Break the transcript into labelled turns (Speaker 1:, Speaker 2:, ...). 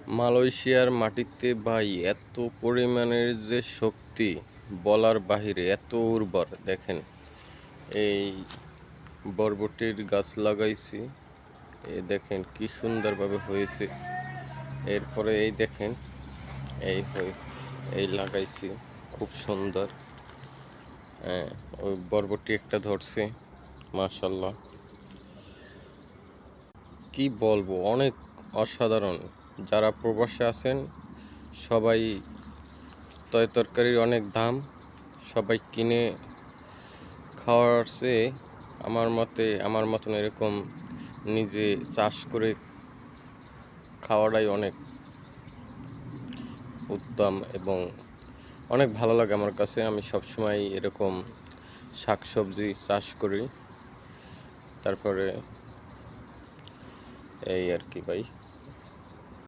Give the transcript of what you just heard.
Speaker 1: মালয়েশিয়ার মাটিতে ভাই এত পরিমাণের যে শক্তি বলার বাহিরে, এত উর্বর। দেখেন, এই বরবটির গাছ লাগাইছি, দেখেন কি সুন্দরভাবে হয়েছে। এরপরে এই দেখেন, এই লাগাইছি, খুব সুন্দর। হ্যাঁ, ওই বরবটি একটা ধরছে, মাশাল্লাহ। কি বলবো, অনেক অসাধারণ। যারা প্রবাসে আছেন সবাই, তরকারির অনেক দাম, সবাই কিনে খাওয়ার চেয়ে আমার মতন এরকম নিজে চাষ করে খাওয়াটাই অনেক উত্তম এবং অনেক ভালো লাগে আমার কাছে। আমি সবসময় এরকম শাকসবজি চাষ করি। তারপরে এই আর কি ভাই।